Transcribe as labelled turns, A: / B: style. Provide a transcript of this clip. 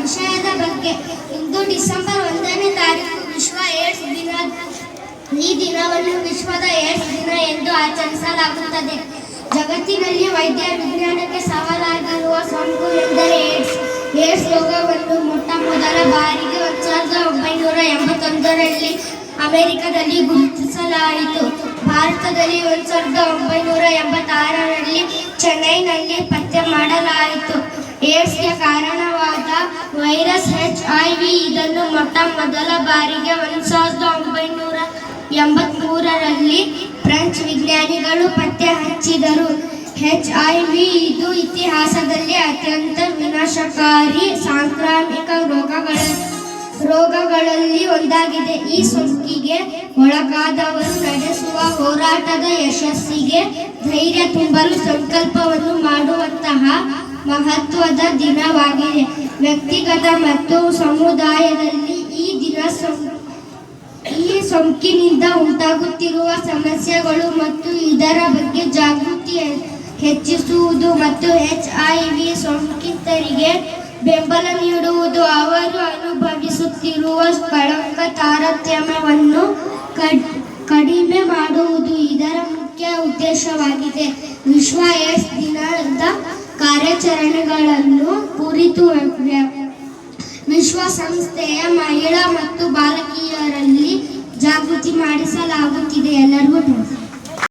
A: ವಿಷಯದ ಬಗ್ಗೆ. ಇಂದು ಡಿಸೆಂಬರ್ 1ನೇ ತಾರೀಕು ವಿಶ್ವ ಏಡ್ಸ್ ದಿನ. ಈ ದಿನವನ್ನು ವಿಶ್ವದ ಏಡ್ಸ್ ದಿನ ಎಂದು ಆಚರಿಸಲಾಗುತ್ತದೆ. ಜಗತ್ತಿನಲ್ಲಿ ವೈದ್ಯ ವಿಜ್ಞಾನಕ್ಕೆ ಸವಾಲಾಗಿರುವ ಸೋಂಕು ಎಂದರೆ ಏಡ್ಸ್. ಏಡ್ಸ್ ರೋಗವನ್ನು ಮೊಟ್ಟ ಮೊದಲ ಬಾರಿಗೆ 1981ರಲ್ಲಿ ಅಮೆರಿಕದಲ್ಲಿ ಗುರುತಿಸಲಾಯಿತು. ಭಾರತದಲ್ಲಿ 1986ರಲ್ಲಿ ಚೆನ್ನೈನಲ್ಲಿ ಪತ್ತೆ ಮಾಡಲಾಯಿತು. ಏಡ್ಸ್ಗೆ ಕಾರಣವಾದ ವೈರಸ್ HIV. ಇದನ್ನು ಮೊಟ್ಟ ಮೊದಲ ಬಾರಿಗೆ 1983ರಲ್ಲಿ ಫ್ರೆಂಚ್ ವಿಜ್ಞಾನಿಗಳು ಪತ್ತೆ ಹಚ್ಚಿದರು. HIV ಇದು ಇತಿಹಾಸದಲ್ಲಿ ಅತ್ಯಂತ ವಿನಾಶಕಾರಿ ಸಾಂಕ್ರಾಮಿಕ ರೋಗಗಳಲ್ಲಿ ಒಂದಾಗಿದೆ. ಈ ಸೋಂಕಿಗೆ ಒಳಗಾದವರು ನಡೆಸುವ ಹೋರಾಟದ ಯಶಸ್ಸಿಗೆ ಧೈರ್ಯ ತುಂಬಲು ಸಂಕಲ್ಪವನ್ನು ಮಾಡುವಂತಹ ಮಹತ್ವದ ದಿನವಾಗಿದೆ. ವ್ಯಕ್ತಿಗತ ಮತ್ತು ಸಮುದಾಯದಲ್ಲಿ ಈ ಸೋಂಕಿನಿಂದ ಉಂಟಾಗುತ್ತಿರುವ ಸಮಸ್ಯೆಗಳು ಮತ್ತು ಇದರ ಬಗ್ಗೆ ಜಾಗೃತಿ ಹೆಚ್ಚಿಸುವುದು ಮತ್ತು HIV ಸೋಂಕಿತರಿಗೆ ಬೆಂಬಲ ನೀಡುವುದು, ಅವರು ಅನುಭವಿಸುತ್ತಿರುವ ಕಳಂಕ ತಾರತಮ್ಯವನ್ನು ಕಡಿಮೆ ಮಾಡುವುದು ಇದರ ಮುಖ್ಯ ಉದ್ದೇಶವಾಗಿದೆ. ವಿಶ್ವ ಏಡ್ಸ್ ದಿನದ ಕಾರ್ಯಾಚರಣೆಗಳನ್ನು ಕುರಿತು ವಿಶ್ವಸಂಸ್ಥೆಯ ಮಹಿಳಾ ಮತ್ತು ಬಾಲಕಿಯರಲ್ಲಿ ಜಾಗೃತಿ ಮಾಡಿಸಲಾಗುತ್ತಿದೆ. ಎಲ್ಲರಿಗೂ